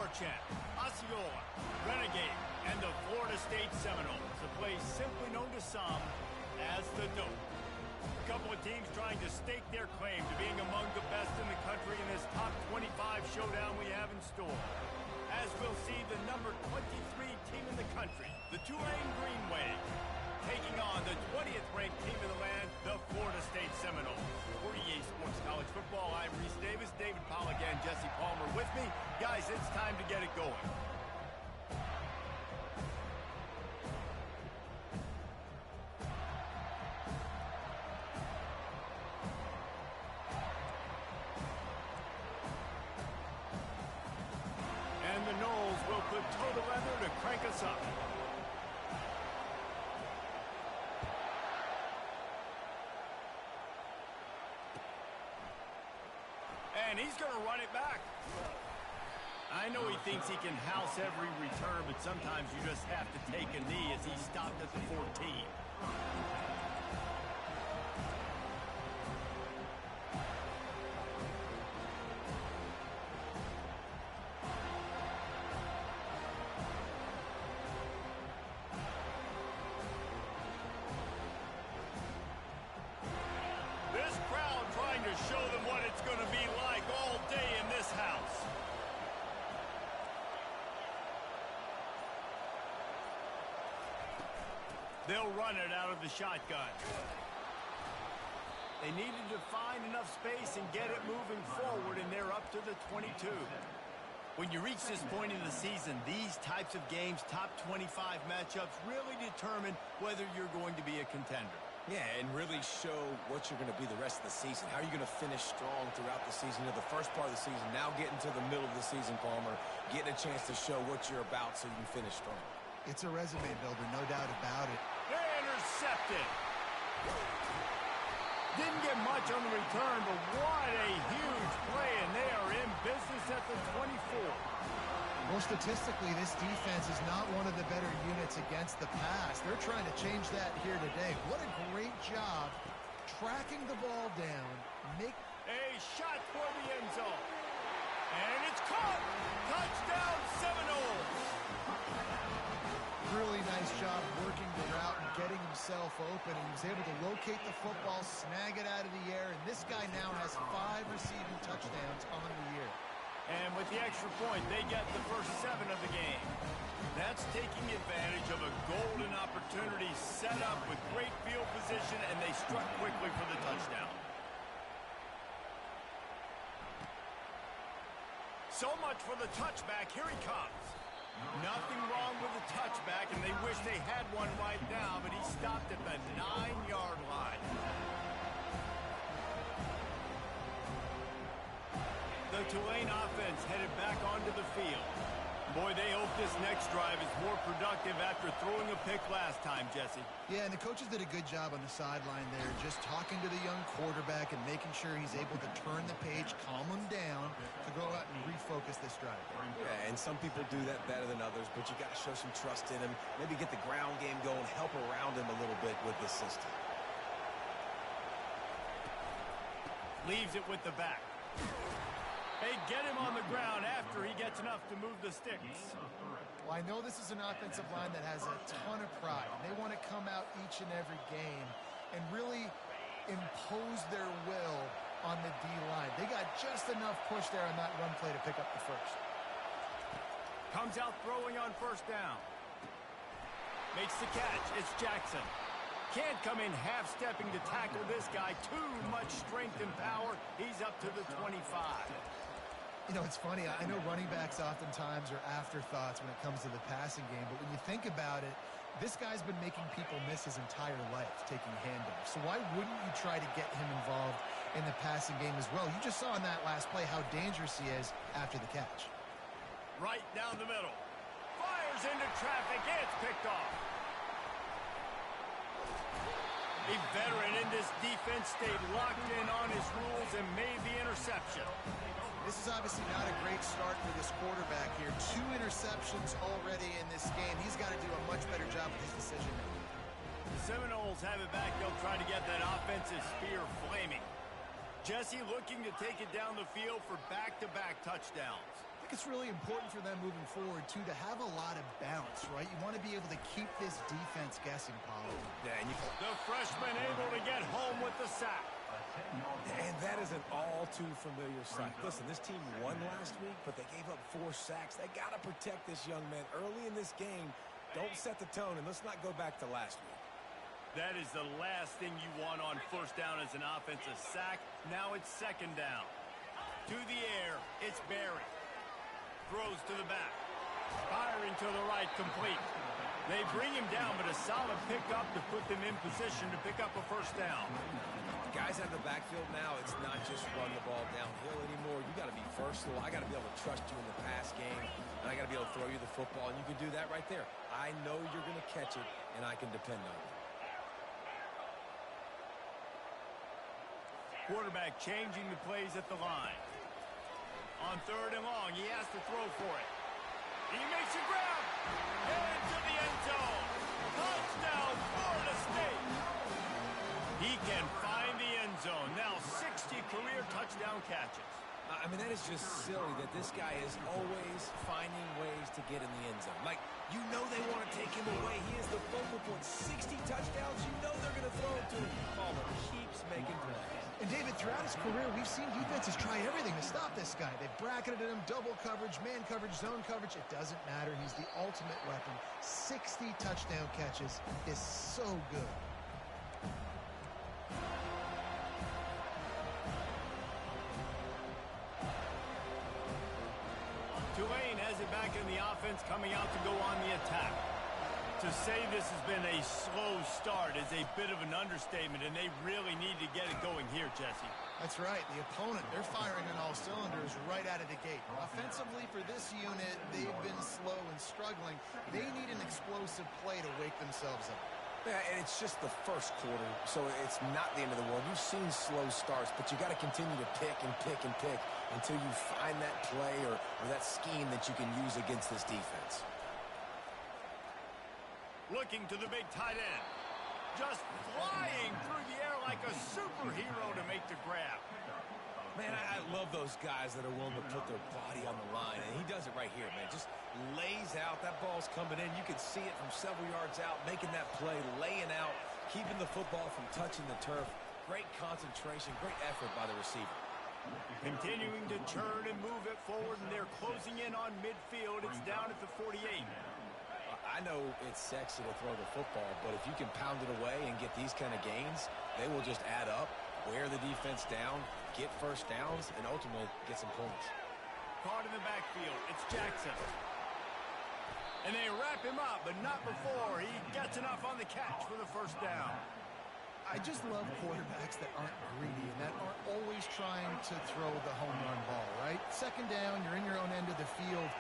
Marchand, Osceola, Renegade, and the Florida State Seminoles, a place simply known to some as the Dope. A couple of teams trying to stake their claim to being among the best in the country in this top 25 showdown we have in store. As we'll see the number 23 team in the country, the Tulane Green Wave, taking on the 20th ranked team in the land, the Florida State Seminoles. For EA Sports College Football, I'm Reese Davis, David Pollack, and Jesse Palmer with me. Guys, it's time to get it going. And the Noles will put toe to leather to crank us up. And he's going to run it back. I know he thinks he can house every return, but sometimes you just have to take a knee as he stopped at the 14. Trying to show them what it's going to be like all day in this house. They'll run it out of the shotgun. They needed to find enough space and get it moving forward, and they're up to the 22. When you reach this point in the season, these types of games, top 25 matchups, really determine whether you're going to be a contender. Yeah, and really show what you're going to be the rest of the season. How are you going to finish strong throughout the season? You know, the first part of the season, now getting to the middle of the season, Palmer, getting a chance to show what you're about so you can finish strong. It's a resume builder, no doubt about it. They're intercepted. Didn't get much on the return, but what a huge play, and they are in business at the 24. Well, statistically, this defense is not one of the better units against the pass. They're trying to change that here today. What a great job tracking the ball down. A shot for the end zone. And it's caught. Touchdown, Seminoles. Really nice job working the route and getting himself open. He was able to locate the football, snag it out of the air, and this guy now has 5 receiving touchdowns on the year. And with the extra point, they get the first 7 of the game. That's taking advantage of a golden opportunity set up with great field position, and they struck quickly for the touchdown. So much for the touchback. Here he comes. Nothing wrong with the touchback, and they wish they had one right now, but he stopped at the 9-yard line. The Tulane offense headed back onto the field. Boy, they hope this next drive is more productive after throwing a pick last time, Jesse. Yeah, and the coaches did a good job on the sideline there, just talking to the young quarterback and making sure he's able to turn the page, calm him down to go out and refocus this drive. Yeah, and some people do that better than others, but you got to show some trust in him, maybe get the ground game going, help around him a little bit with this system. Leaves it with the back. They get him on the ground after he gets enough to move the sticks. Well, I know this is an offensive line that has a ton of pride. They want to come out each and every game and really impose their will on the D-line. They got just enough push there on that run play to pick up the first. Comes out throwing on first down. Makes the catch. It's Jackson. Can't come in half-stepping to tackle this guy. Too much strength and power. He's up to the 25. You know, it's funny. I know running backs oftentimes are afterthoughts when it comes to the passing game, but when you think about it, this guy's been making people miss his entire life taking handoffs. So why wouldn't you try to get him involved in the passing game as well? You just saw in that last play how dangerous he is after the catch. Right down the middle. Fires into traffic. It's picked off. A veteran in this defense stayed locked in on his rules and made the interception. This is obviously not a great start for this quarterback here. 2 interceptions already in this game. He's got to do a much better job with his decision making. The Seminoles have it back. They'll try to get that offensive spear flaming. Jesse looking to take it down the field for back-to-back touchdowns. I think it's really important for them moving forward, too, to have a lot of bounce, right? You want to be able to keep this defense guessing, Paulo. Yeah, and the freshman able to get home with the sack. And that is an all-too-familiar sight. Listen, this team won last week, but they gave up 4 sacks. They got to protect this young man early in this game. Don't set the tone, and let's not go back to last week. That is the last thing you want on first down as an offensive sack. Now it's second down. To the air, it's Barry. Throws to the back. Firing to the right, complete. They bring him down, but a solid pickup to put them in position to pick up a first down. Guys out of the backfield now, it's not just run the ball downhill anymore. You got to be versatile. I got to be able to trust you in the pass game, and I got to be able to throw you the football, and you can do that right there. I know you're going to catch it, and I can depend on you. Quarterback changing the plays at the line. On third and long, he has to throw for it. He makes a grab. Into the end zone. Touchdown, Florida State. He can find the end zone. Now 60 career touchdown catches. I mean, that is just silly that this guy is always finding ways to get in the end zone. Like, you know they want to take him away. He is the focal point. 60 touchdowns, you know they're going to throw it to him. Palmer keeps making plays. And, David, throughout his career, we've seen defenses try everything to stop this guy. They've bracketed him, double coverage, man coverage, zone coverage. It doesn't matter. He's the ultimate weapon. 60 touchdown catches is so good. Tulane has it back in the offense, coming out to go on the attack. To say this has been a slow start is a bit of an understatement, and they really need to get it going here, Jesse. That's right. The opponent, they're firing on all cylinders right out of the gate. Offensively, for this unit, they've been slow and struggling. They need an explosive play to wake themselves up. Yeah, and it's just the first quarter, so it's not the end of the world. You've seen slow starts, but you got to continue to pick and pick and pick until you find that play or that scheme that you can use against this defense. Looking to the big tight end. Just flying through the air like a superhero to make the grab. Man, I love those guys that are willing to put their body on the line, and he does it right here, man. Just lays out. That ball's coming in. You can see it from several yards out, making that play, laying out, keeping the football from touching the turf. Great concentration, great effort by the receiver. Continuing to turn and move it forward, and they're closing in on midfield. It's down at the 48. I know it's sexy to throw the football, but if you can pound it away and get these kind of gains, they will just add up, wear the defense down, get first downs, and ultimately get some points. Caught in the backfield, it's Jackson. And they wrap him up, but not before he gets enough on the catch for the first down. I just love quarterbacks that aren't greedy and that aren't always trying to throw the home run ball, right? Second down, you're in your own end of the field.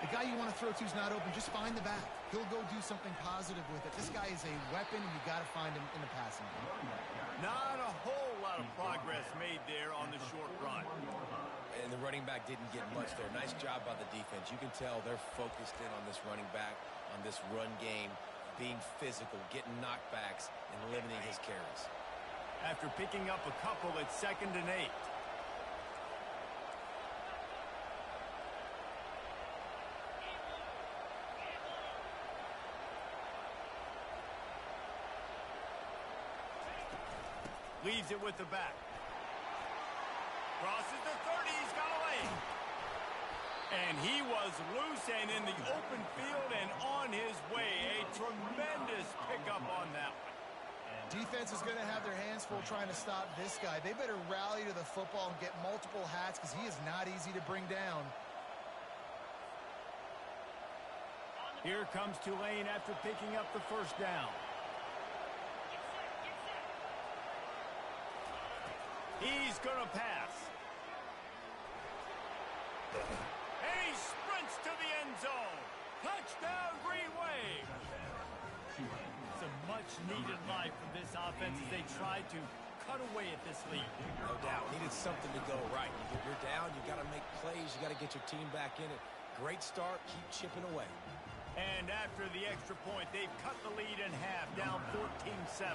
The guy you want to throw to is not open. Just find the back. He'll go do something positive with it. This guy is a weapon, and you got to find him in the passing game. Not a whole lot of progress made there on the short run. And the running back didn't get much there. Nice job by the defense. You can tell they're focused in on this running back, on this run game, being physical, getting knockbacks, and limiting his carries. After picking up a couple, it's 2nd and 8. Leaves it with the back. Crosses the 30. He's got away. And he was loose and in the open field and on his way. A tremendous pickup on that one. Defense is going to have their hands full trying to stop this guy. They better rally to the football and get multiple hats because he is not easy to bring down. Here comes Tulane after picking up the first down. He's going to pass. And he sprints to the end zone. Touchdown, Green Wave. Some much-needed life from this offense as they tried to cut away at this lead. No doubt. Needed something to go right. You're down. You got to make plays. You got to get your team back in it. Great start. Keep chipping away. And after the extra point, they've cut the lead in half, down 14-7.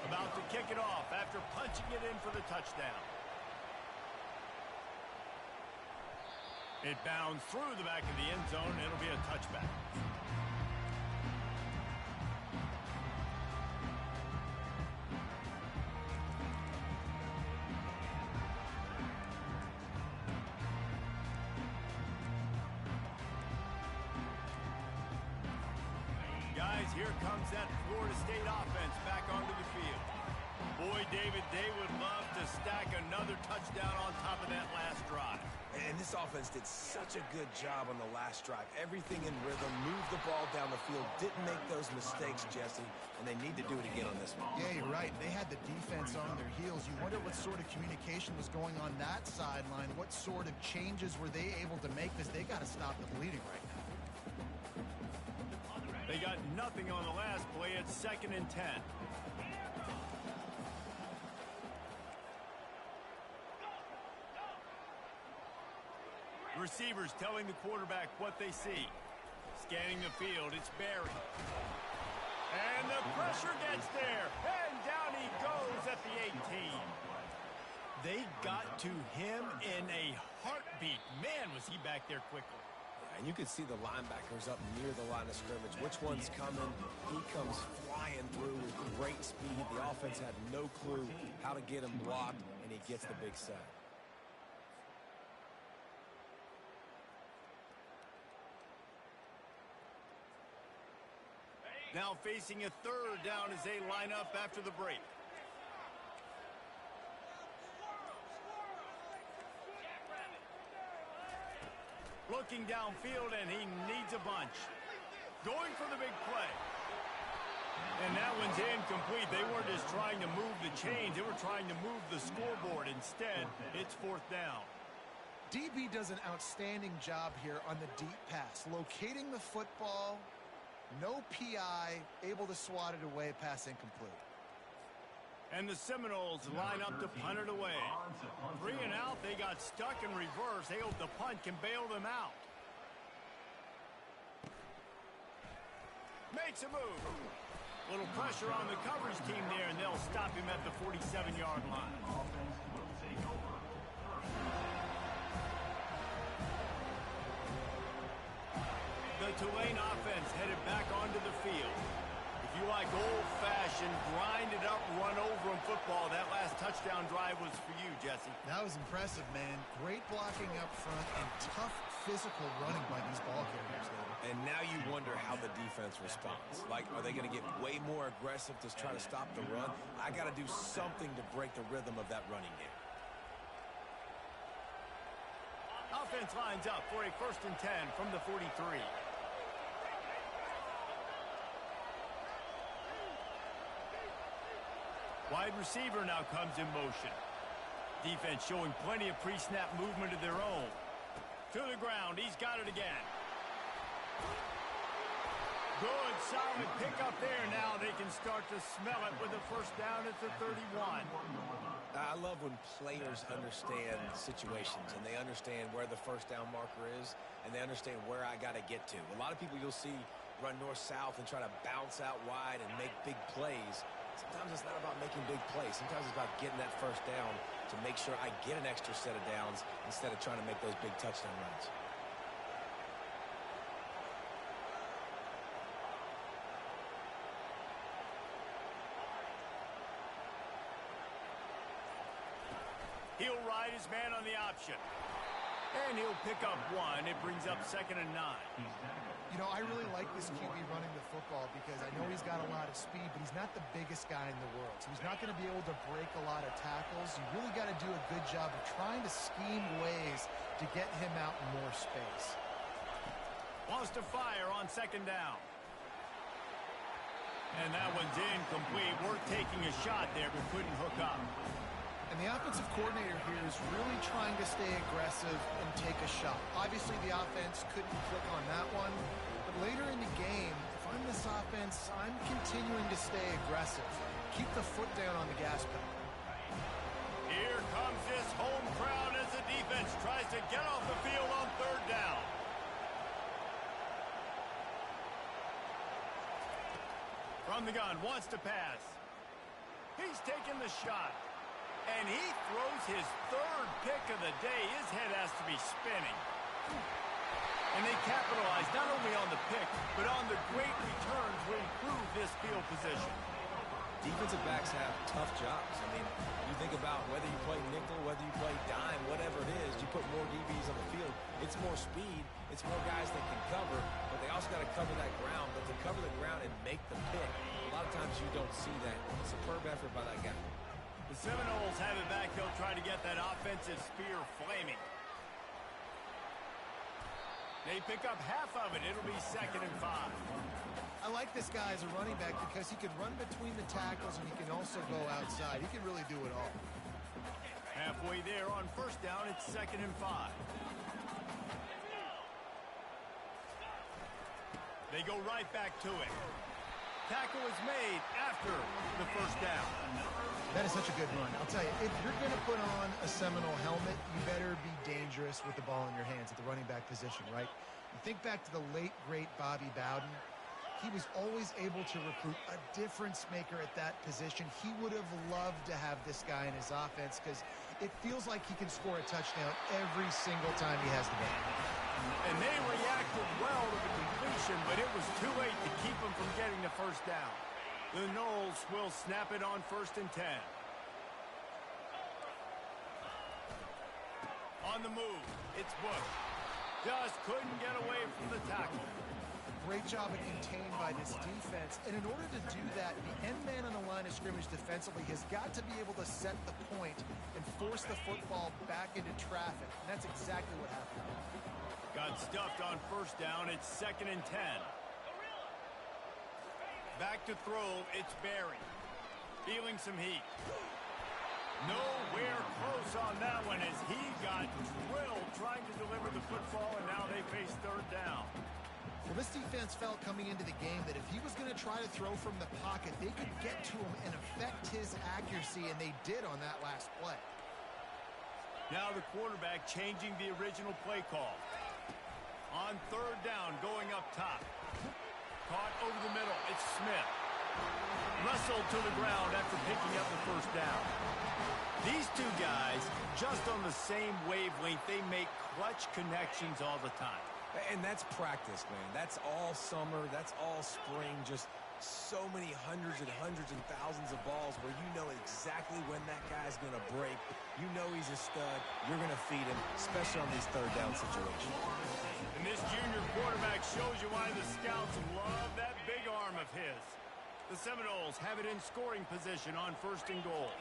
About to kick it off after punching it in for the touchdown. It bounds through the back of the end zone. It'll be a touchback. Guys, here comes that Florida State offense back onto the field. Boy, David, they would love to stack another touchdown on top of that last drive. And this offense did such a good job on the last drive. Everything in rhythm, moved the ball down the field, didn't make those mistakes, Jesse, and they need to do it again on this one. Yeah, you're right. They had the defense on their heels. You wonder what sort of communication was going on that sideline. What sort of changes were they able to make? Because they got to stop the bleeding right now. They got nothing on the last play. It's 2nd and 10. Receivers telling the quarterback what they see. Scanning the field, it's Barry. And the pressure gets there. And down he goes at the 18. They got to him in a heartbeat. Man, was he back there quickly. And you could see the linebackers up near the line of scrimmage. Which one's coming? He comes flying through with great speed. The offense had no clue how to get him blocked, and he gets the big sack. Now facing a 3rd down as they line up after the break. Looking downfield, and he needs a bunch. Going for the big play. And that one's incomplete. They weren't just trying to move the chains. They were trying to move the scoreboard. Instead, it's 4th down. DB does an outstanding job here on the deep pass. Locating the football, no PI, able to swat it away, pass incomplete. And the Seminoles line up to punt it away. 3 and out, they got stuck in reverse. They hope the punt can bail them out. Makes a move. Little pressure on the coverage team there, and they'll stop him at the 47-yard line. The Tulane offense headed back onto the field. If you like old-fashioned, grind-it-up, run-over-'em football, that last touchdown drive was for you, Jesse. That was impressive, man. Great blocking up front and tough physical running by these ball carriers, David. And now you wonder how the defense responds. Like, are they going to get way more aggressive to try to stop the run? I got to do something to break the rhythm of that running game. Offense lines up for a 1st and 10 from the 43. Wide receiver now comes in motion. Defense showing plenty of pre-snap movement of their own. To the ground. He's got it again. Good, solid pickup there. Now they can start to smell it with a 1st down at the 31. I love when players understand situations and they understand where the 1st down marker is and they understand where I got to get to. A lot of people you'll see run north-south and try to bounce out wide and make big plays. Sometimes it's not about making big plays. Sometimes it's about getting that 1st down to make sure I get an extra set of downs instead of trying to make those big touchdown runs. He'll ride his man on the option. And he'll pick up 1. It brings up 2nd and 9. You know, I really like this QB running the football because I know he's got a lot of speed, but he's not the biggest guy in the world. So he's not going to be able to break a lot of tackles. You really got to do a good job of trying to scheme ways to get him out in more space. Wants to fire on 2nd down. And that one's incomplete. Worth taking a shot there, but couldn't hook up. And the offensive coordinator here is really trying to stay aggressive and take a shot. Obviously, the offense couldn't click on that one. But later in the game, if I'm this offense, I'm continuing to stay aggressive. Keep the foot down on the gas pedal. Here comes this home crowd as the defense tries to get off the field on 3rd down. From the gun, wants to pass. He's taking the shot. And he throws his 3rd pick of the day. His head has to be spinning. And they capitalize not only on the pick, but on the great return to improve this field position. Defensive backs have tough jobs. I mean, you think about whether you play nickel, whether you play dime, whatever it is, you put more DBs on the field. It's more speed. It's more guys that can cover, but they also got to cover that ground. But to cover the ground and make the pick, a lot of times you don't see that. Superb effort by that guy. The Seminoles have it back. They'll try to get that offensive spear flaming. They pick up half of it. It'll be 2nd and 5. I like this guy as a running back because he can run between the tackles and he can also go outside. He can really do it all. Halfway there on 1st down, it's 2nd and 5. They go right back to it. Tackle is made after the 1st down. That is such a good run. I'll tell you, if you're going to put on a Seminole helmet, you better be dangerous with the ball in your hands at the running back position, right? You think back to the late, great Bobby Bowden. He was always able to recruit a difference maker at that position. He would have loved to have this guy in his offense because it feels like he can score a touchdown every single time he has the ball. And they reacted well to the completion, but it was too late to keep him from getting the 1st down. The Noles will snap it on 1st and 10. On the move, it's Bush. Just couldn't get away from the tackle. Great job of contained by this defense. And in order to do that, the end man on the line of scrimmage defensively has got to be able to set the point and force the football back into traffic. And that's exactly what happened. Got stuffed on 1st down. It's 2nd and 10. Back to throw. It's Barry. Feeling some heat. Nowhere close on that one as he got drilled trying to deliver the football, and now they face 3rd down. Well, this defense felt coming into the game that if he was going to try to throw from the pocket, they could get to him and affect his accuracy, and they did on that last play. Now the quarterback changing the original play call. On 3rd down, going up top. Caught over the middle. It's Smith. Wrestled to the ground after picking up the 1st down. These two guys, just on the same wavelength, they make clutch connections all the time. And that's practice, man. That's all summer. That's all spring. Just so many hundreds and thousands of balls where you know exactly when that guy's going to break. You know he's a stud. You're going to feed him, especially on these 3rd down situations. And this junior quarterback shows you why the scouts love that big arm of his. The Seminoles have it in scoring position on 1st and goal.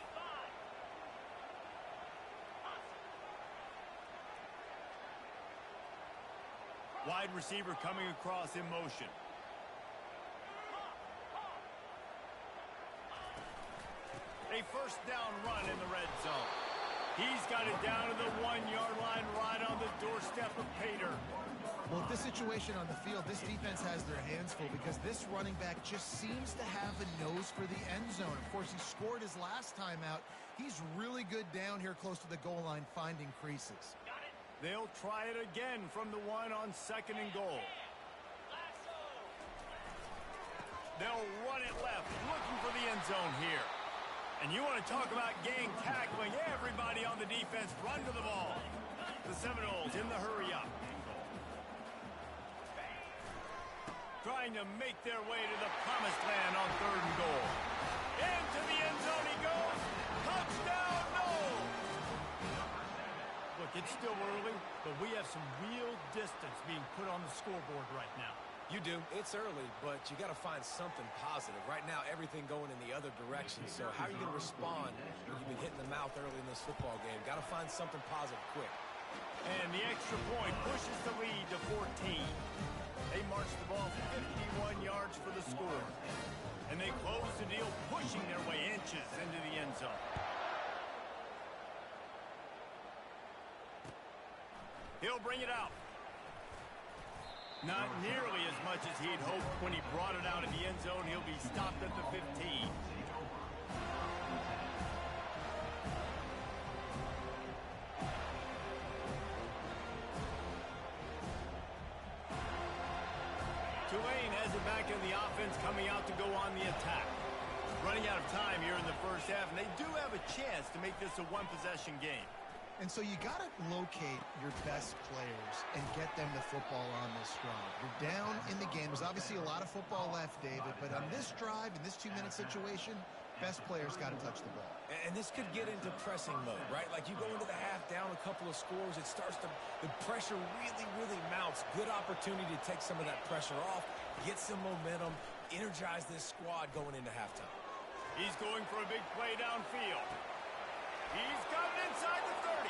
Wide receiver coming across in motion. A 1st down run in the red zone. He's got it down to the 1-yard line right on the doorstep of Pater. Well, at this situation on the field, this defense has their hands full because this running back just seems to have a nose for the end zone. Of course, he scored his last time out. He's really good down here close to the goal line finding creases. They'll try it again from the 1 on 2nd and goal. They'll run it left, looking for the end zone here. And you want to talk about gang tackling. Everybody on the defense run to the ball. The Seminoles in the hurry up. Trying to make their way to the promised land on 3rd and goal. Into the end zone he goes. Touchdown, no! Look, it's still early, but we have some real distance being put on the scoreboard right now. You do. It's early, but you got to find something positive. Right now, everything going in the other direction. So how are you going to respond when you've been hitting the mouth early in this football game? Got to find something positive quick. And the extra point pushes the lead to 14. They march the ball 51 yards for the score. And they close the deal, pushing their way inches into the end zone. He'll bring it out. Not nearly as much as he'd hoped when he brought it out in the end zone. He'll be stopped at the 15. Tulane has it back in the offense, coming out to go on the attack. Running out of time here in the 1st half, and they do have a chance to make this a one-possession game. And so you got to locate your best players and get them the football on this drive. You're down in the game. There's obviously a lot of football left, David, but on this drive, in this 2-minute situation, best players got to touch the ball. And this could get into pressing mode, right? Like you go into the half down a couple of scores, it starts to, the pressure really, really mounts. Good opportunity to take some of that pressure off, get some momentum, energize this squad going into halftime. He's going for a big play downfield. He's got it inside the 30.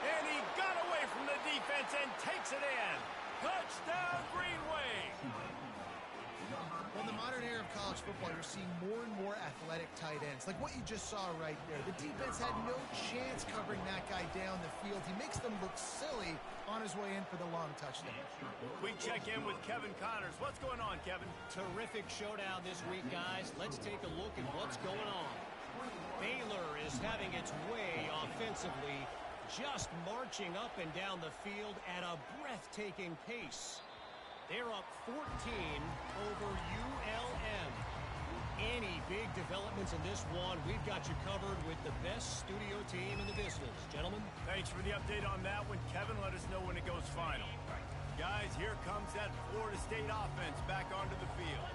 And he got away from the defense and takes it in. Touchdown, Green Wave. Well, in the modern era of college football, you're seeing more and more athletic tight ends, like what you just saw right there. The defense had no chance covering that guy down the field. He makes them look silly on his way in for the long touchdown. We check in with Kevin Connors. What's going on, Kevin? Terrific showdown this week, guys. Let's take a look at what's going on. Baylor is having its way offensively, just marching up and down the field at a breathtaking pace. They're up 14 over ULM. Any big developments in this one, we've got you covered with the best studio team in the business. Gentlemen. Thanks for the update on that one. Kevin, let us know when it goes final. Guys, here comes that Florida State offense back onto the field.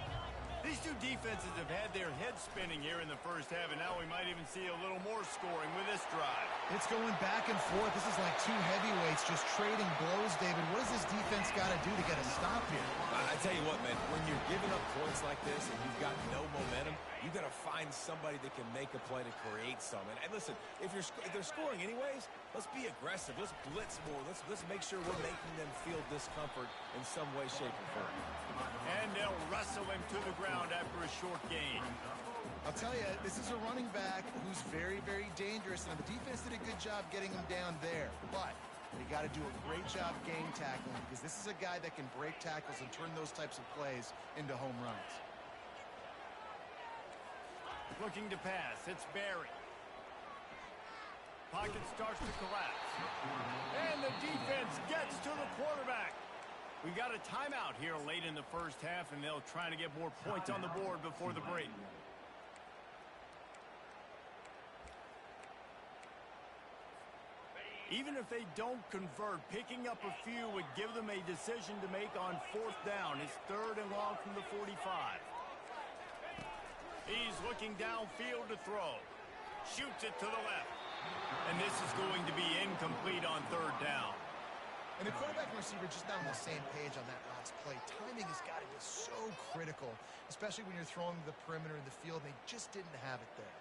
These two defenses have had their heads spinning here in the first half, and now we might even see a little more scoring with this drive. It's going back and forth. This is like two heavyweights just trading blows, David. What does this defense got to do to get a stop here? I tell you what, man, when you're giving up points like this and you've got no momentum, you've got to find somebody that can make a play to create some. And listen, if they're scoring anyways, let's be aggressive. Let's blitz more. Let's make sure we're making them feel discomfort in some way, shape, or form. And they'll wrestle him to the ground after a short gain. I'll tell you, this is a running back who's very, very dangerous. And the defense did a good job getting him down there. But they got to do a great job game tackling, because this is a guy that can break tackles and turn those types of plays into home runs. Looking to pass. It's Barry. Pocket starts to collapse. And the defense gets to the quarterback. We've got a timeout here late in the first half, and they'll try to get more points on the board before the break. Even if they don't convert, picking up a few would give them a decision to make on fourth down. It's 3rd and long from the 45. He's looking downfield to throw. Shoots it to the left. And this is going to be incomplete on 3rd down. And the quarterback and receiver just not on the same page on that last play. Timing has got to be so critical, especially when you're throwing the perimeter in the field. They just didn't have it there.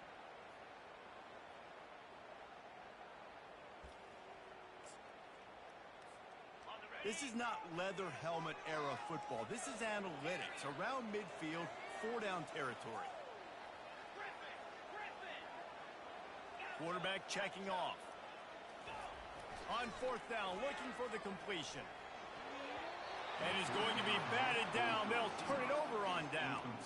This is not leather helmet era football. This is analytics. Around midfield, 4-down territory. Quarterback checking off. On 4th down, looking for the completion. And is going to be batted down. They'll turn it over on downs.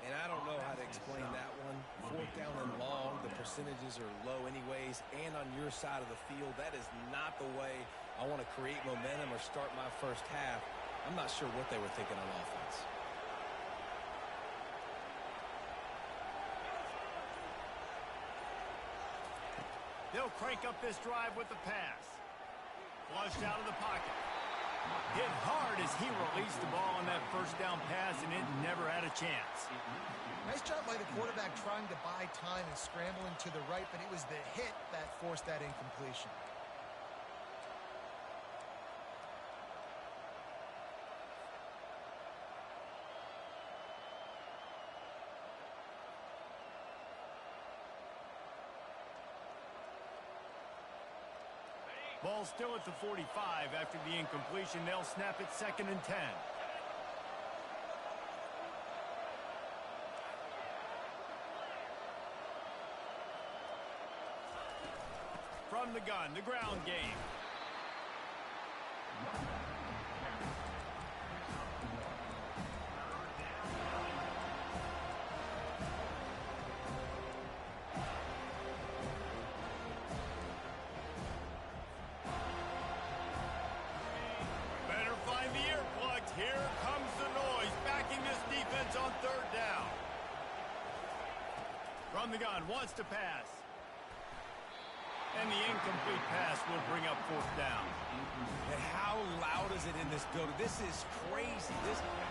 And I don't know how to explain that one. 4th down and long, the percentages are low anyways, and on your side of the field, that is not the way I want to create momentum or start my first half. I'm not sure what they were thinking on offense. They'll crank up this drive with the pass. Flushed out of the pocket. Hit hard as he released the ball on that 1st down pass, and it never had a chance. Nice job by the quarterback trying to buy time and scrambling to the right, but it was the hit that forced that incompletion. Ball still at the 45 after the incompletion. They'll snap it 2nd and 10. From the gun, the ground game. Here comes the noise, backing this defense on 3rd down. From the gun, wants to pass. And the incomplete pass will bring up fourth down. And how loud is it in this building? This is crazy.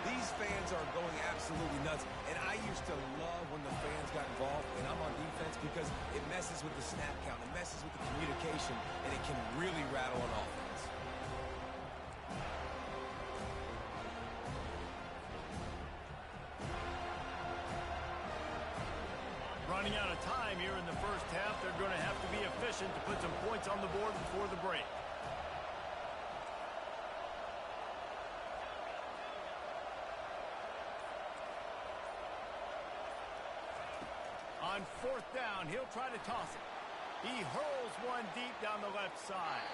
These fans are going absolutely nuts. And I used to love when the fans got involved, and I'm on defense, because it messes with the snap count. It messes with the communication, and it can really rattle an offense. Running out of time here in the first half. They're going to have to be efficient to put some points on the board before the break. On fourth down, he'll try to toss it. He hurls one deep down the left side.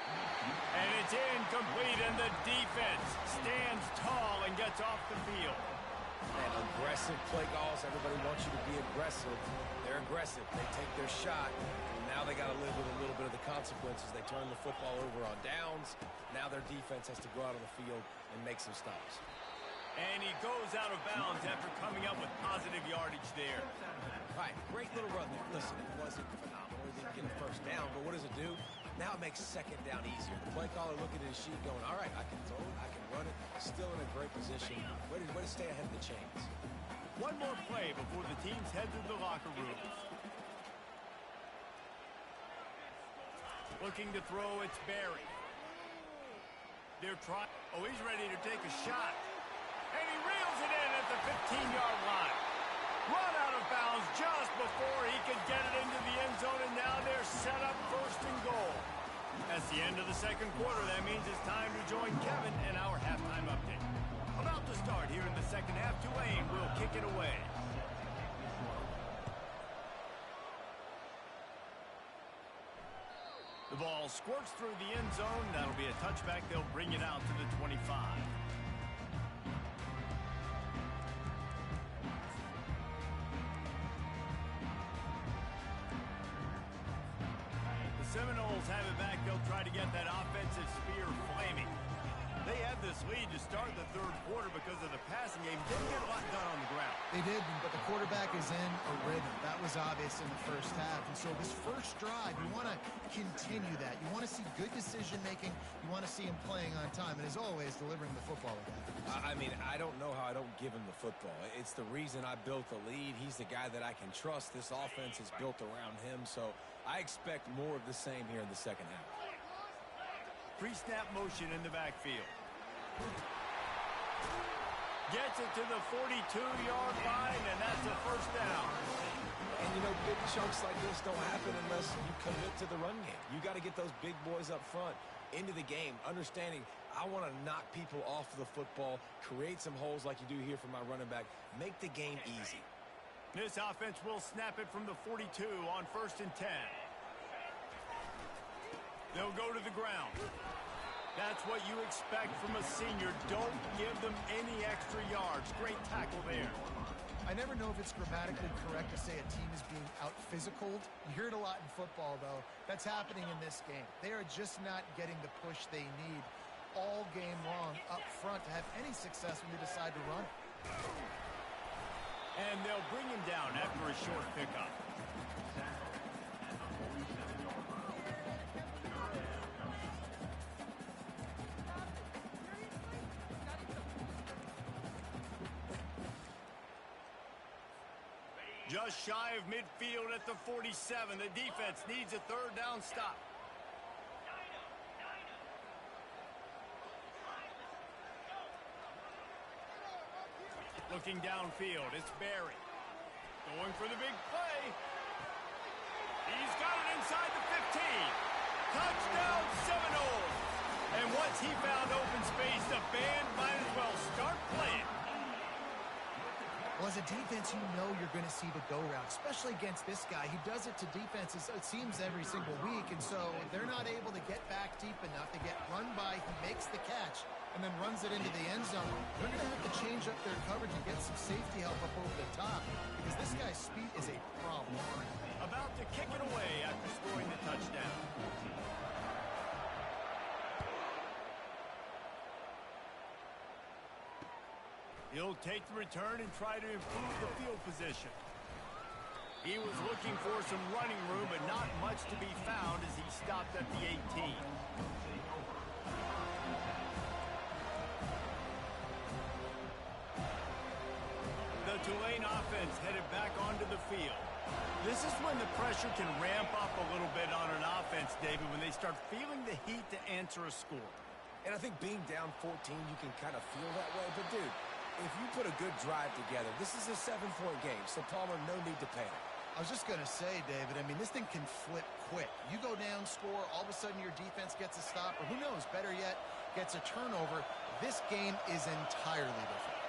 And it's incomplete, and the defense stands tall and gets off the field. And aggressive play calls. Everybody wants you to be aggressive. They're aggressive. They take their shot. And now they got to live with a little bit of the consequences. They turn the football over on downs. Now their defense has to go out on the field and make some stops. And he goes out of bounds after coming up with positive yardage there. All right, great little run there. Listen, it wasn't phenomenal. It didn't get a first down, but what does it do? Now it makes second down easier. The play caller looking at his sheet going, all right, I can throw it, I can run it. Still in a great position. Way to stay ahead of the chains. One more play before the teams head to the locker rooms. Looking to throw, it's Barry. They're trying. Oh, he's ready to take a shot. And he reels it in at the 15-yard line. Run out of bounds just before he could get it into the end zone, and now they're set up first and goal. That's the end of the second quarter. That means it's time to join Kevin in our halftime update. About to start here in the second half. Tulane will kick it away. The ball squirts through the end zone. That'll be a touchback. They'll bring it out to the 25. Seminoles have it back. They'll try to get that offensive spear flaming. They had this lead to start the third quarter because of the passing game. Didn't get a lot done on the ground. They did, but the quarterback is in a rhythm. That was obvious in the first half. And so this first drive, you want to continue that. You want to see good decision-making. You want to see him playing on time. And as always, delivering the football with that. I mean, I don't know how I don't give him the football. It's the reason I built the lead. He's the guy that I can trust. This offense is built around him. So I expect more of the same here in the second half. Pre-snap motion in the backfield. Gets it to the 42-yard line, and that's a first down. And, you know, big chunks like this don't happen unless you commit to the run game. You got to get those big boys up front into the game, understanding I want to knock people off the football, create some holes like you do here for my running back, make the game easy. This offense will snap it from the 42 on 1st and 10. They'll go to the ground. That's what you expect from a senior. Don't give them any extra yards. Great tackle there. I never know if it's grammatically correct to say a team is being out-physicaled. You hear it a lot in football, though. That's happening in this game. They are just not getting the push they need all game long up front to have any success when they decide to run. And they'll bring him down after a short pickup. Just shy of midfield at the 47. The defense needs a third down stop. Looking downfield, it's Barry. Going for the big play. He's got it inside the 15. Touchdown Seminoles. And once he found open space, the band might as well start playing. Well, as a defense, you know you're going to see the go route, especially against this guy. He does it to defenses, it seems, every single week, and so they're not able to get back deep enough. They get run by, he makes the catch, and then runs it into the end zone. They're going to have to change up their coverage and get some safety help up over the top because this guy's speed is a problem. About to kick it away after scoring the touchdown. He'll take the return and try to improve the field position. He was looking for some running room, but not much to be found as he stopped at the 18. The Tulane offense headed back onto the field. This is when the pressure can ramp up a little bit on an offense, David, when they start feeling the heat to answer a score. And I think being down 14, you can kind of feel that way. But, dude, if you put a good drive together, this is a 7-point game. So, Palmer, no need to panic. I was just going to say, David, I mean, this thing can flip quick. You go down, score, all of a sudden your defense gets a stop, or who knows, better yet, gets a turnover. This game is entirely different.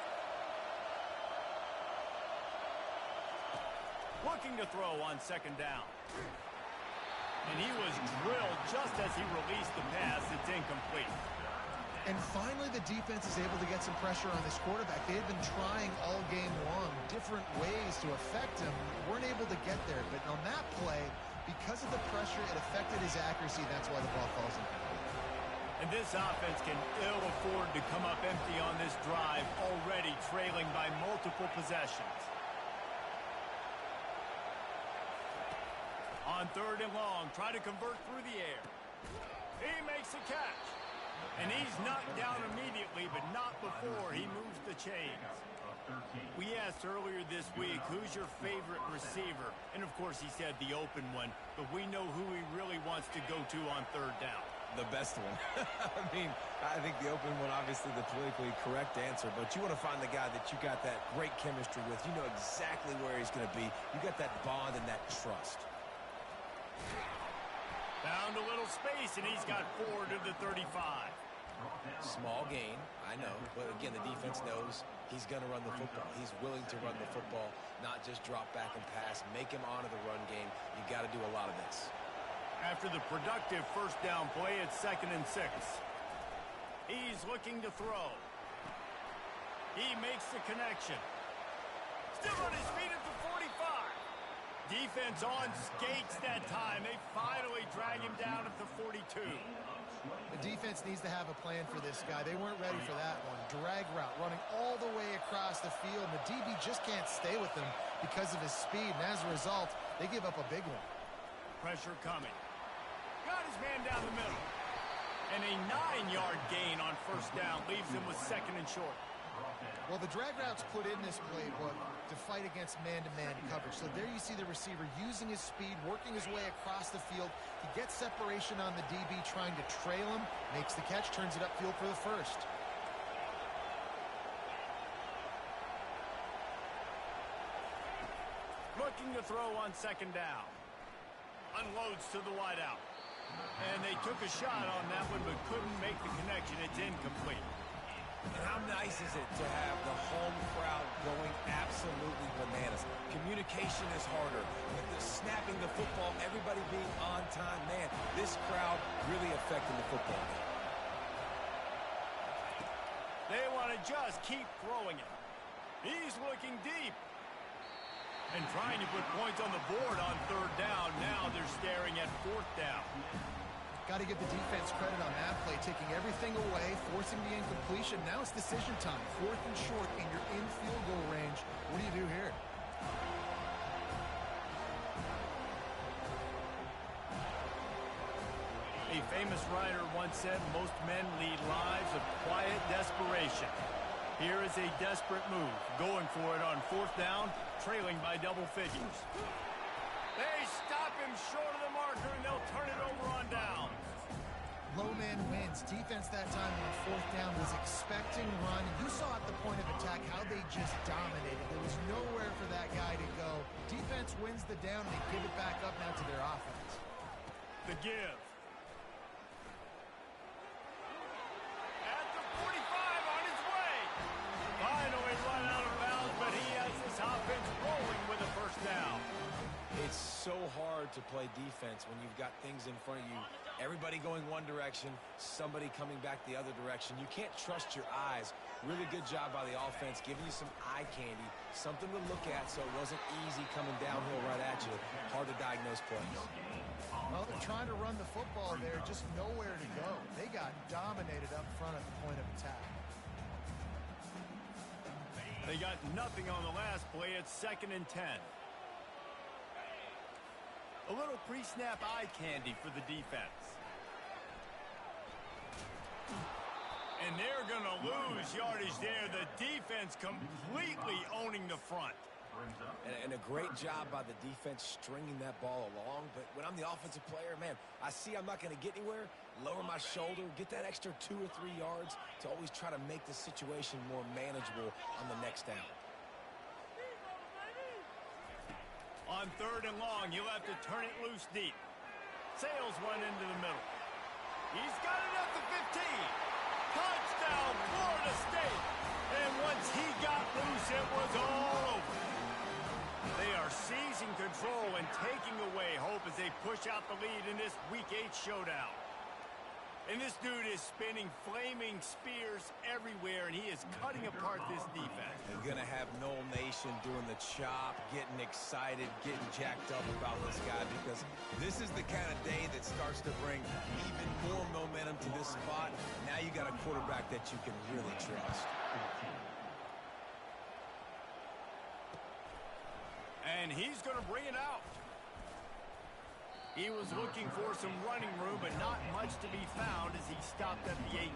Looking to throw on second down. And he was drilled just as he released the pass. It's incomplete. And finally, the defense is able to get some pressure on this quarterback. They had been trying all game long different ways to affect him. Weren't able to get there. But on that play, because of the pressure, it affected his accuracy. That's why the ball falls incomplete. And this offense can ill afford to come up empty on this drive, already trailing by multiple possessions. On third and long, try to convert through the air. He makes a catch. And he's knocked down immediately, but not before he moves the chains. We asked earlier this week, who's your favorite receiver? And, of course, he said the open one, but we know who he really wants to go to on third down. The best one. I mean, I think the open one, obviously the politically correct answer, but you want to find the guy that you got that great chemistry with. You know exactly where he's going to be. You got that bond and that trust. Found a little space, and he's got 4 to the 35. Small gain, I know, but again, the defense knows he's going to run the football. He's willing to run the football, not just drop back and pass, make him honor the run game. You got to do a lot of this. After the productive first down play, it's 2nd and 6. He's looking to throw. He makes the connection. Still on his feet at the 45. Defense on skates that time. They finally drag him down at the 42. The defense needs to have a plan for this guy. They weren't ready for that one. Drag route, running all the way across the field. And the DB just can't stay with him because of his speed. And as a result, they give up a big one. Pressure coming. Got his man down the middle. And a 9-yard gain on first down leaves him with 2nd and short. Well, the drag route's put in this playbook to fight against man-to-man coverage. So there you see the receiver using his speed, working his way across the field. He gets separation on the DB, trying to trail him, makes the catch, turns it upfield for the first. Looking to throw on second down. Unloads to the wideout. And they took a shot on that one, but couldn't make the connection. It's incomplete. And how nice is it to have the home crowd going absolutely bananas? Communication is harder. The snapping the football, everybody being on time. Man, this crowd really affecting the football game. They want to just keep throwing it. He's looking deep. And trying to put points on the board on third down. Now they're staring at 4th down. Got to give the defense credit on that play, taking everything away, forcing the incompletion. Now it's decision time. 4th and short, and you're in field goal range. What do you do here? A famous writer once said, most men lead lives of quiet desperation. Here is a desperate move, going for it on 4th down, trailing by double figures. They stop him short of the marker, and they'll turn it over on down. Low man wins. Defense that time on 4th down was expecting run. You saw at the point of attack how they just dominated. There was nowhere for that guy to go. Defense wins the down. They give it back up now to their offense. The give. At the 45 on his way. Finally run out of bounds, but he has this offense rolling with a first down. It's so hard to play defense when you've got things in front of you. Everybody going one direction, somebody coming back the other direction. You can't trust your eyes. Really good job by the offense, giving you some eye candy, something to look at so it wasn't easy coming downhill right at you. Hard to diagnose plays. Well, they're trying to run the football there, just nowhere to go. They got dominated up front at the point of attack. They got nothing on the last play. It's 2nd and 10. A little pre-snap eye candy for the defense. And they're going to lose yardage there. The defense completely owning the front. And a great job by the defense stringing that ball along. But when I'm the offensive player, man, I see I'm not going to get anywhere, lower my shoulder, get that extra 2 or 3 yards to always try to make the situation more manageable on the next down. On 3rd and long, you'll have to turn it loose deep. Sales run into the middle. He's got it at the 15. Touchdown, Florida State. And once he got loose, it was all over. They are seizing control and taking away hope as they push out the lead in this Week 8 showdown. And this dude is spinning flaming spears everywhere, and he is cutting apart this defense. You're going to have Noel Nation doing the chop, getting excited, getting jacked up about this guy, because this is the kind of day that starts to bring even more momentum to this spot. Now you got a quarterback that you can really trust. And he's going to bring it out. He was looking for some running room, but not much to be found as he stopped at the 18.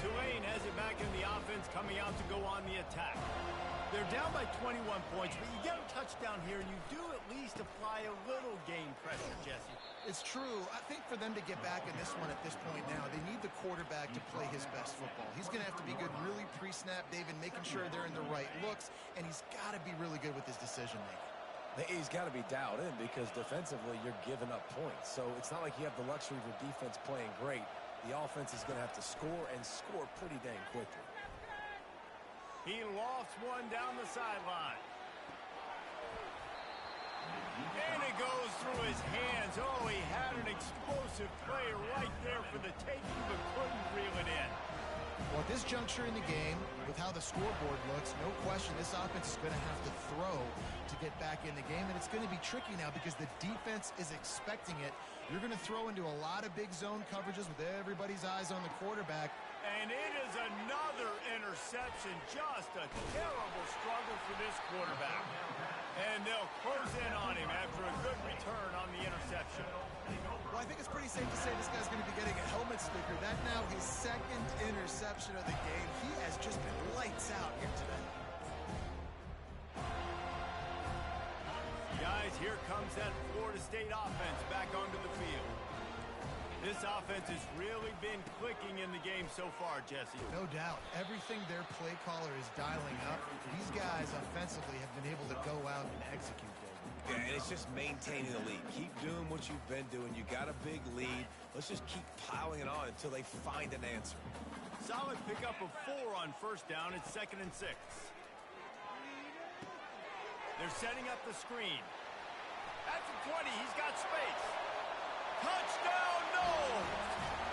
Tulane has it back in the offense, coming out to go on the attack. They're down by 21 points, but you get a touchdown here, and you do at least apply a little game pressure, Jesse. It's true. I think for them to get back in this one at this point now, they need the quarterback to play his best football. He's going to have to be good really pre-snap, David, making sure they're in the right looks, and he's got to be really good with his decision-making. He's got to be dialed in because defensively you're giving up points. So it's not like you have the luxury of your defense playing great. The offense is going to have to score and score pretty dang quickly. He lofts one down the sideline. And it goes through his hands. Oh, he had an explosive play right there for the taking, but couldn't reel it in. Well, at this juncture in the game, with how the scoreboard looks, no question this offense is going to have to throw to get back in the game, and it's going to be tricky now because the defense is expecting it. You're going to throw into a lot of big zone coverages with everybody's eyes on the quarterback. And it is another interception. Just a terrible struggle for this quarterback. And they'll close in on him after a good return on the interception. Well, I think it's pretty safe to say this guy's going to be getting a helmet sticker. That now his 2nd interception of the game. He has just been lights out here today. Guys, here comes that Florida State offense back onto the field. This offense has really been clicking in the game so far, Jesse. No doubt. Everything their play caller is dialing up, these guys offensively have been able to go out and execute. Yeah, and it's just maintaining the lead. Keep doing what you've been doing. You got a big lead. Let's just keep piling it on until they find an answer. Solid pickup of 4 on 1st down. It's 2nd and 6. They're setting up the screen. At the 20, he's got space. Touchdown, no!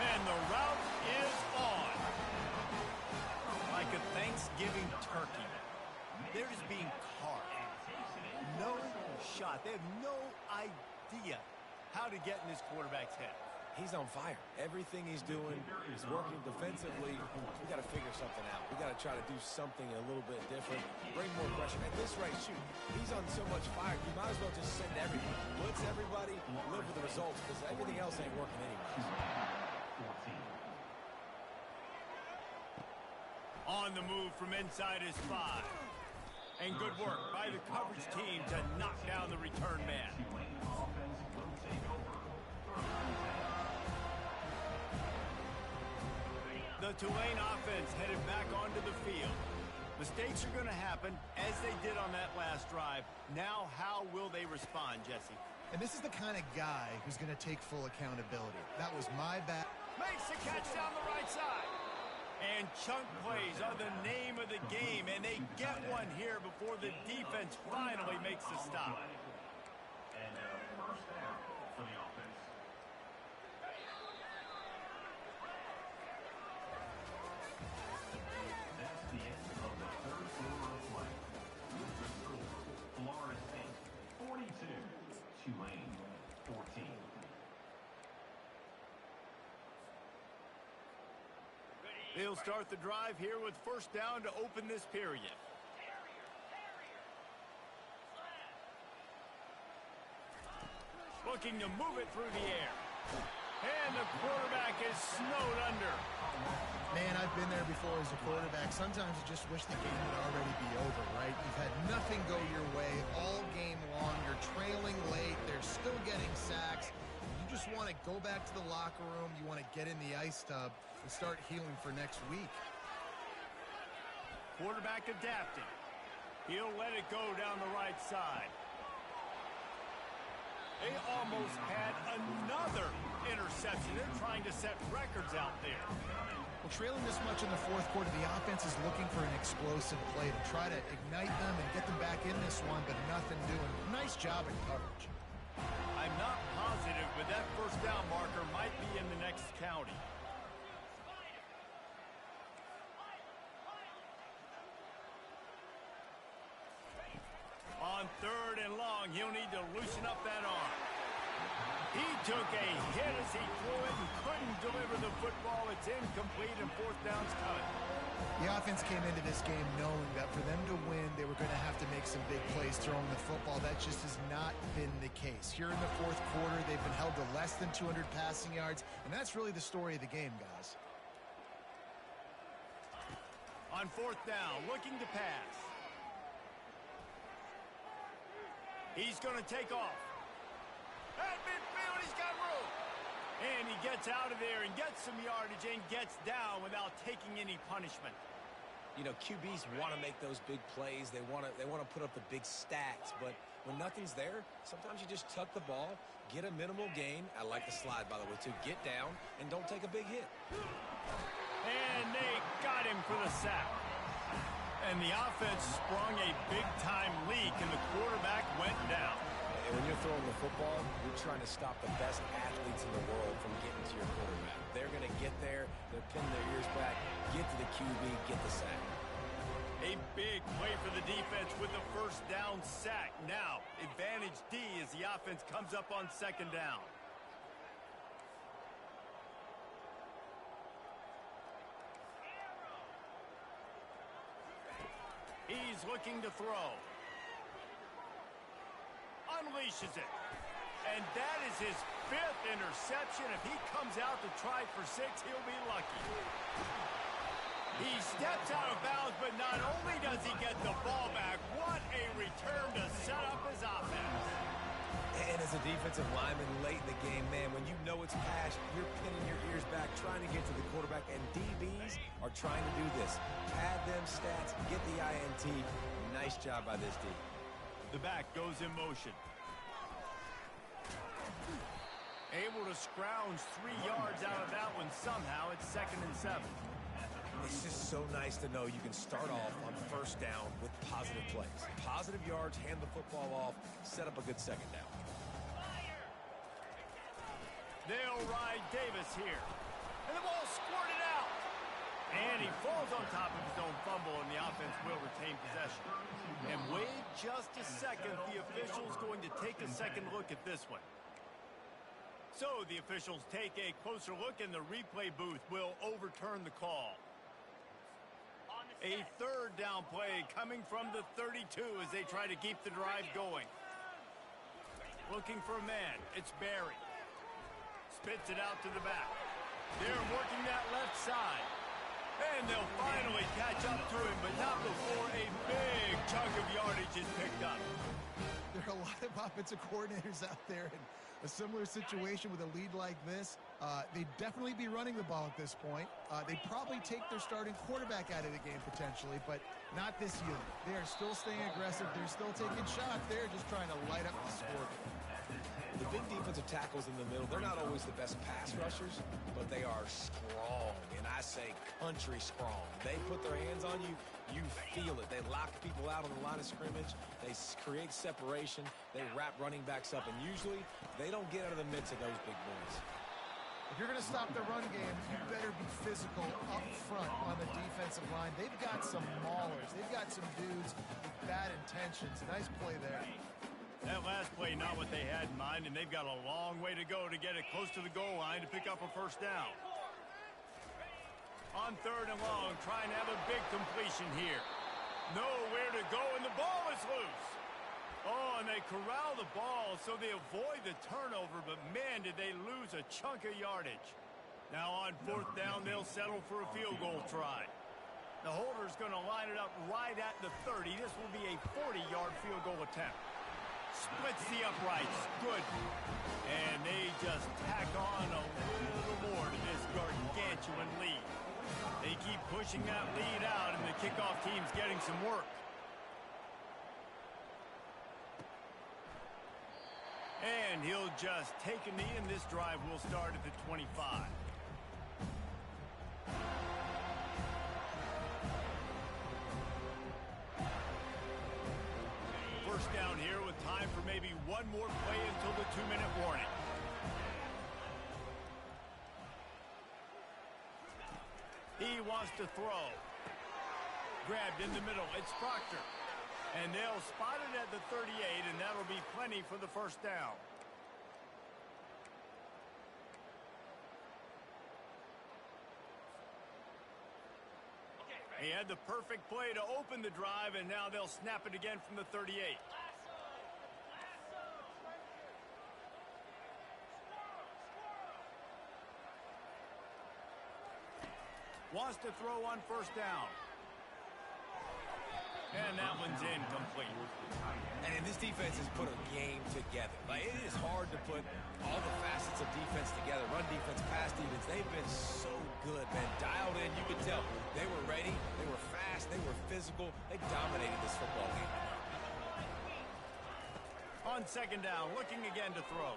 And the route is on. Like a Thanksgiving turkey. They're just being carved. No shot. They have no idea how to get in this quarterback's head. He's on fire. Everything he's doing is working defensively. We got to figure something out. We got to try to do something a little bit different. Bring more pressure. At this rate, shoot, he's on so much fire. You might as well just send everybody. Blitz everybody, live with the results, because everything else ain't working anyway. On the move from inside his 5. And good work by the coverage team to knock down the return man. The Tulane offense headed back onto the field. Mistakes are going to happen, as they did on that last drive. Now, how will they respond, Jesse? And this is the kind of guy who's going to take full accountability. That was my bad. Makes the catch down the right side. And chunk plays are the name of the game, and they get one here before the defense finally makes the stop. And first down for the offense. That's the end of the 3rd quarter of play. The score, Florida State 42, Tulane 14. He'll start the drive here with first down to open this period. Looking to move it through the air. And the quarterback is snowed under. Man, I've been there before as a quarterback. Sometimes you just wish the game would already be over, right? You've had nothing go your way all game long. You're trailing late. They're still getting sacks. You just want to go back to the locker room. You want to get in the ice tub and start healing for next week. Quarterback adapting. He'll let it go down the right side. They almost had another interception. They're trying to set records out there. Well, trailing this much in the fourth quarter, the offense is looking for an explosive play to try to ignite them and get them back in this one, but nothing doing. Nice job in coverage. I'm not positive, but that first down marker might be in the next county. On third and long, he'll need to loosen up that arm. He took a hit as he threw it and couldn't deliver the football. It's incomplete and fourth down's coming. The offense came into this game knowing that for them to win, they were going to have to make some big plays throwing the football. That just has not been the case. Here in the fourth quarter, they've been held to less than 200 passing yards, and that's really the story of the game, guys. On fourth down, looking to pass. He's going to take off. At midfield, he's got room. And he gets out of there and gets some yardage and gets down without taking any punishment. You know, QBs want to make those big plays. They want to put up the big stats. But when nothing's there, sometimes you just tuck the ball, get a minimal gain. I like the slide, by the way, too. Get down and don't take a big hit. And they got him for the sack. And the offense sprung a big-time leak, and the quarterback went down. And when you're throwing the football, you're trying to stop the best athletes in the world from getting to your quarterback. They're going to get there. They're pinning their ears back, get to the QB, get the sack. A big play for the defense with the first down sack. Now, advantage D as the offense comes up on second down. He's looking to throw. Unleashes it. And that is his fifth interception. If he comes out to try for 6, he'll be lucky. He steps out of bounds, but not only does he get the ball back, what a return to set up his offense. And as a defensive lineman late in the game, man, when you know it's pass, you're pinning your ears back, trying to get to the quarterback, and DBs are trying to do this. Pad them stats, get the INT. Nice job by this D. The back goes in motion. Able to scrounge 3 yards out of that one somehow. It's 2nd and 7. It's just so nice to know you can start off on first down with positive plays. Positive yards, hand the football off, set up a good second down. They'll ride Davis here. And the ball squirted out. And he falls on top of his own fumble, and the offense will retain possession. And wait just a second. The official's going to take a second look at this one. So the officials take a closer look, and the replay booth will overturn the call. A third down play coming from the 32 as they try to keep the drive going. Looking for a man. It's Barry. Spits it out to the back. They're working that left side. And they'll finally catch up to him, but not before a big chunk of yardage is picked up. There are a lot of offensive coordinators out there in a similar situation with a lead like this. They'd definitely be running the ball at this point. They'd probably take their starting quarterback out of the game potentially, but not this unit. They are still staying aggressive. They're still taking shots. They're just trying to light up the score. The big defensive tackles in the middle, they're not always the best pass rushers, but they are strong, and I say country strong. They put their hands on you, you feel it. They lock people out on the line of scrimmage. They create separation. They wrap running backs up, and usually they don't get out of the midst of those big boys. If you're going to stop the run game, you better be physical up front on the defensive line. They've got some maulers. They've got some dudes with bad intentions. Nice play there. That last play, not what they had in mind, and they've got a long way to go to get it close to the goal line to pick up a first down. On 3rd and long, trying to have a big completion here. Nowhere to go, and the ball is loose. Oh, and they corral the ball so they avoid the turnover, but man, did they lose a chunk of yardage. Now on 4th down, they'll settle for a field goal try. The holder's going to line it up right at the 30. This will be a 40-yard field goal attempt. Splits the uprights. Good. And they just tack on a little more to this gargantuan lead. They keep pushing that lead out, and the kickoff team's getting some work. And he'll just take a knee, and this drive will start at the 25. First down here with time for maybe one more play until the 2-minute warning. He wants to throw. Grabbed in the middle. It's Proctor. And they'll spot it at the 38, and that'll be plenty for the first down. He had the perfect play to open the drive, and now they'll snap it again from the 38. Wants to throw on first down. And that one's incomplete. And this defense has put a game together. Like, it is hard to put all the facets of defense together. Run defense, pass defense. They've been so good, man. Dialed in, you could tell. They were ready. They were fast. They were physical. They dominated this football game. On 2nd down, looking again to throw.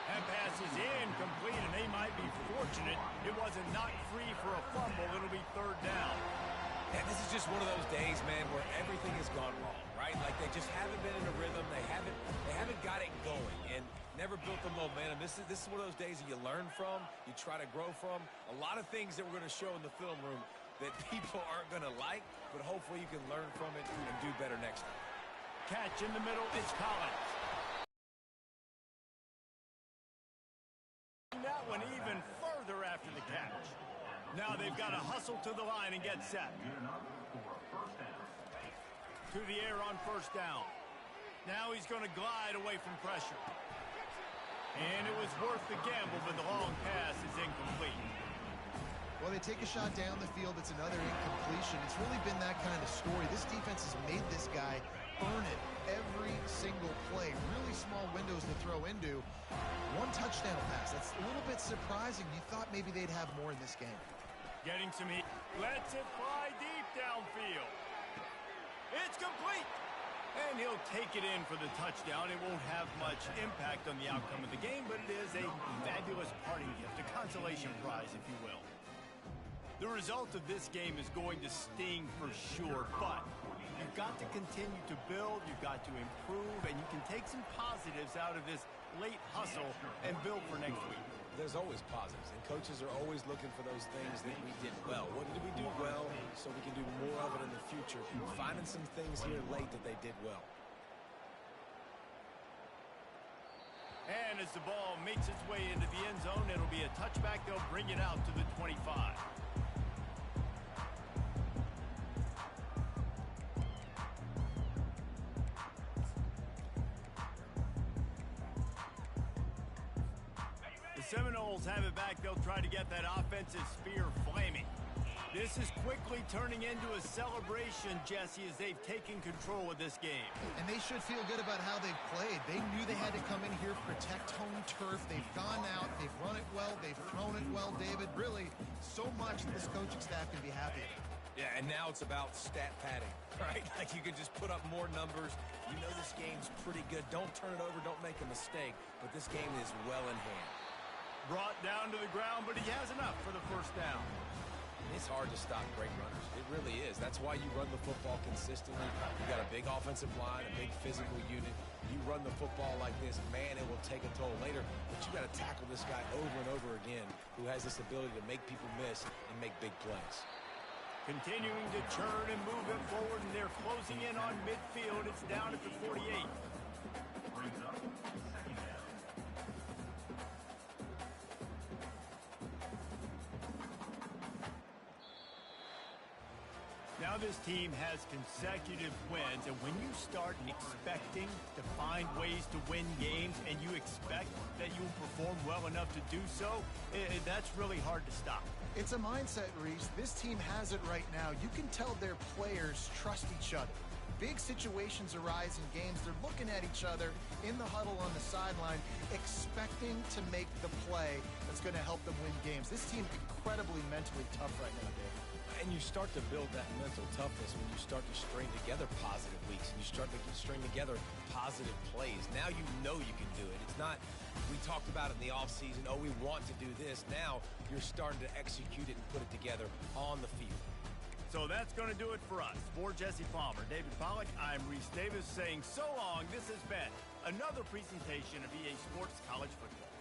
That pass is incomplete, and they might be fortunate it wasn't knocked free for a fumble. It'll be 3rd down. And this is just one of those days, man, where everything has gone wrong, right? Like, they just haven't been in a rhythm. They haven't got it going and never built the momentum. This is one of those days that you learn from, you try to grow from. A lot of things that we're going to show in the film room that people aren't going to like, but hopefully you can learn from it and do better next time. Catch in the middle, it's Collins. That one even further after the catch. Now they've got to hustle to the line and get set. To the air on 1st down. Now he's going to glide away from pressure. And it was worth the gamble, but the long pass is incomplete. Well, they take a shot down the field. It's another incompletion. It's really been that kind of story. This defense has made this guy earn it every single play. Really small windows to throw into. One touchdown pass. That's a little bit surprising. You thought maybe they'd have more in this game. Getting some heat. Lets it fly deep downfield. It's complete. And he'll take it in for the touchdown. It won't have much impact on the outcome of the game, but it is a fabulous parting gift, a consolation prize, if you will. The result of this game is going to sting for sure, but you've got to continue to build, you've got to improve, and you can take some positives out of this late hustle and build for next week. There's always positives, and coaches are always looking for those things that we did well. What did we do well so we can do more of it in the future? Finding some things here late that they did well. And as the ball makes its way into the end zone, it'll be a touchback. They'll bring it out to the 25. Seminoles have it back. They'll try to get that offensive spear flaming. This is quickly turning into a celebration, Jesse, as they've taken control of this game. And they should feel good about how they've played. They knew they had to come in here, protect home turf. They've gone out, they've run it well, they've thrown it well, David. Really, so much that this coaching staff can be happy about. Yeah, and now it's about stat padding, right? Like, you can just put up more numbers. You know this game's pretty good. Don't turn it over, don't make a mistake. But this game is well in hand. Brought down to the ground, but he has enough for the first down. It's hard to stop great runners. It really is. That's why you run the football consistently. You got a big offensive line, a big physical unit. You run the football like this, man, it will take a toll later. But you got to tackle this guy over and over again who has this ability to make people miss and make big plays. Continuing to churn and move it forward, and they're closing in on midfield. It's down at the 48. Brings up 2nd down. this team has consecutive wins, and when you start expecting to find ways to win games and you expect that you will perform well enough to do so, that's really hard to stop. It's a mindset, Reese. This team has it right now. You can tell their players trust each other. Big situations arise in games. They're looking at each other in the huddle on the sideline, expecting to make the play that's going to help them win games. This team incredibly mentally tough right now, Dave. And you start to build that mental toughness when you start to string together positive weeks and you start to string together positive plays. Now you know you can do it. It's not, we talked about it in the offseason, oh, we want to do this. Now you're starting to execute it and put it together on the field. So that's going to do it for us. For Jesse Palmer, David Pollack, I'm Reese Davis saying so long. This has been another presentation of EA Sports College Football.